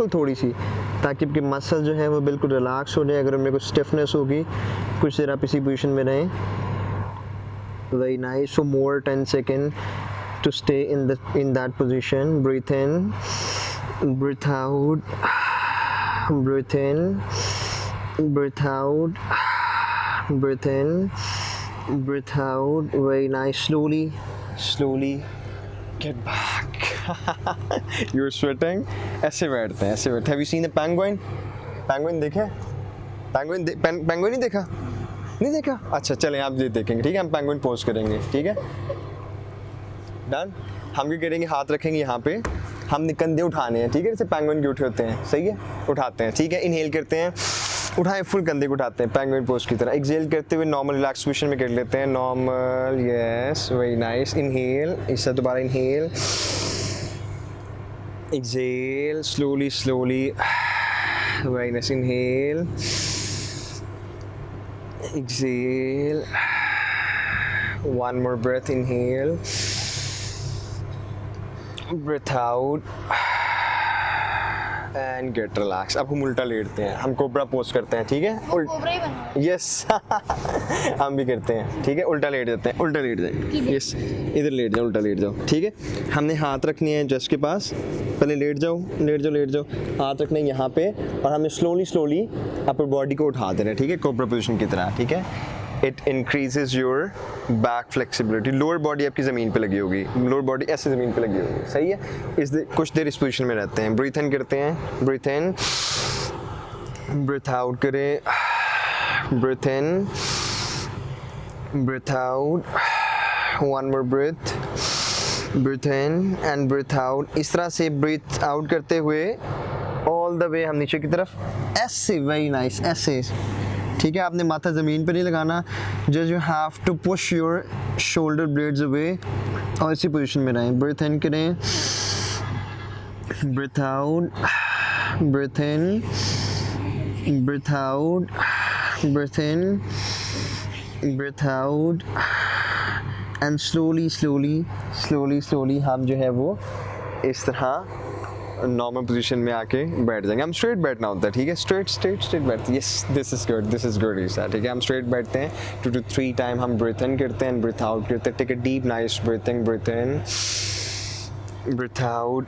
बिल्कुल थोड़ी सी, ताकि आपके मसल जो है वो बिल्कुल रिलैक्स हो जाए। अगर उनमें कुछ स्टिफनेस होगी, कुछ देर आप इसी पोजीशन में रहें। Very nice, so more 10 second to stay in that position. Breathe in, breathe out, breathe in, breathe out, breathe in, breathe out. Very nice. Slowly get back. You're sweating. ऐसे बैठते हैं, ऐसे बैठते हैं। Have you seen a penguin? Penguin देखा? Penguin नहीं देखा? नहीं देखा? अच्छा चलें, आप ये देखेंगे, ठीक है? हम penguin pose करेंगे, ठीक है? Done? हम क्या करेंगे, हाथ रखेंगे यहाँ पे, हमने कंधे उठाने हैं, ठीक है? जैसे पेंगुइन के उठे होते हैं, सही है? उठाते हैं, ठीक है? इनहेल करते हैं, उठाएं, फुल कंधे को उठाते हैं पेंगुइन पोज की तरह। एक्सहेल करते हुए नॉर्मल रिलैक्स पोजीशन में कर लेते हैं, normal, yes, very nice. Inhale, इससे दोबारा inhale, exhale, slowly, very nice. Inhale, exhale, one more breath, inhale, breath out and get relax. अब हम उल्टा लेटते हैं, हम कोबरा पोज करते हैं, ठीक है? यस हम भी करते हैं, ठीक है? उल्टा लेट जाते हैं, उल्टा लेट जाए, यस, इधर लेट जाओ, उल्टा लेट जाओ, ठीक है? हमने हाथ रखने हैं जस्ट के पास, पहले लेट जाओ, हाथ रखने हैं यहाँ पे, और हमें स्लोली अपर बॉडी को उठा देना है, ठीक है? कोबरा पोजिशन की तरह, ठीक है? It increases your back flexibility. Lower body आपकी ज़मीन पे लगी होगी, लोअर बॉडी ऐसे ज़मीन पे लगी होगी, सही है? कुछ देर इस पोजीशन में रहते हैं। ब्रीथ इन करते हैं, ब्रीथ इन, ब्रीथ आउट करें, breathe in, breathe out, one more breath, breathe in and breathe out. इस तरह से ब्रीथ आउट करते हुए ऑल द वे हम नीचे की तरफ, ऐसे, वेरी नाइस, ऐसे, ठीक है? आपने माथा ज़मीन पर नहीं लगाना, just you have to push your shoulder blades away, और इसी पोजीशन में रहें। ब्रीथ इन करें, breathe out, breathe in, breathe out, breathe in, breathe out, and slowly हम जो है वो इस तरह नॉर्मल पोजीशन में आके बैठ जाएंगे। हम स्ट्रेट बैठना होता है, ठीक है? स्ट्रेट बैठते हैं, yes, this is good Isa, ठीक है? हम स्ट्रेट बैठते हैं, 2 to 3 टाइम हम ब्रीथ इन करते हैं, ब्रीथ आउट करते हैं। Take a deep nice breathing, breathe in, breathe out.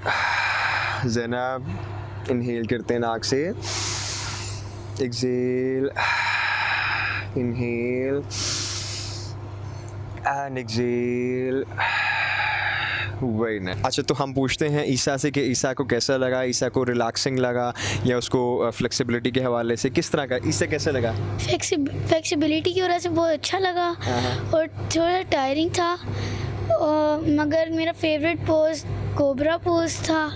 Zainab, inhale करते हैं नाक से, exhale, inhale and exhale, very nice. अच्छा, तो हम पूछते हैं ईसा से कि ईसा को कैसा लगा, ईसा को रिलैक्सिंग लगा या उसको फ्लेक्सिबिलिटी के हवाले से किस तरह का, ईसा कैसा लगा? फ्लेक्सिबिलिटी की वजह से बहुत अच्छा लगा, और थोड़ा टायरिंग था, मगर मेरा फेवरेट पोज कोबरा पोज था।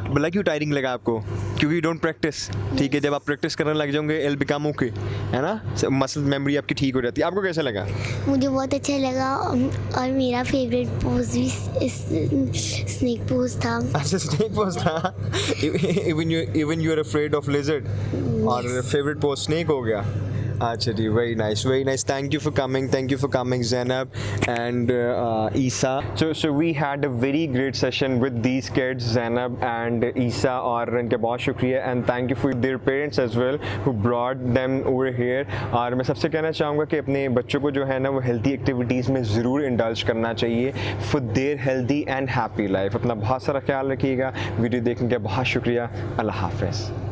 बोला क्यों टायरिंग लगा आपको? क्योंकि डोंट प्रैक्टिस, ठीक है? जब आप प्रैक्टिस करने लग जाओगे इल बिकम ओके, है ना? मसल मेमोरी आपकी ठीक हो जाती है। आपको कैसा लगा? मुझे बहुत अच्छा लगा, और मेरा फेवरेट पोज भी स्नेक पोज था। अच्छा, स्नेक पोज था। Even you are afraid of lizard, और फेवरेट पोज स्नेक हो गया। अच्छा जी, very nice. Thank you for coming, Zainab and Isa. So we had a very great session with these kids, Zainab and Isa, और इनके बहुत शुक्रिया, and thank you for their parents as well who brought them over here. और मैं सबसे कहना चाहूँगा कि अपने बच्चों को जो है ना वो हेल्थी एक्टिविटीज़ में ज़रूर इंडल्ज करना चाहिए for their healthy and happy life. अपना बहुत सारा ख्याल रखिएगा। वीडियो देखने के बहुत शुक्रिया। अल्लाह हाफ़िज़।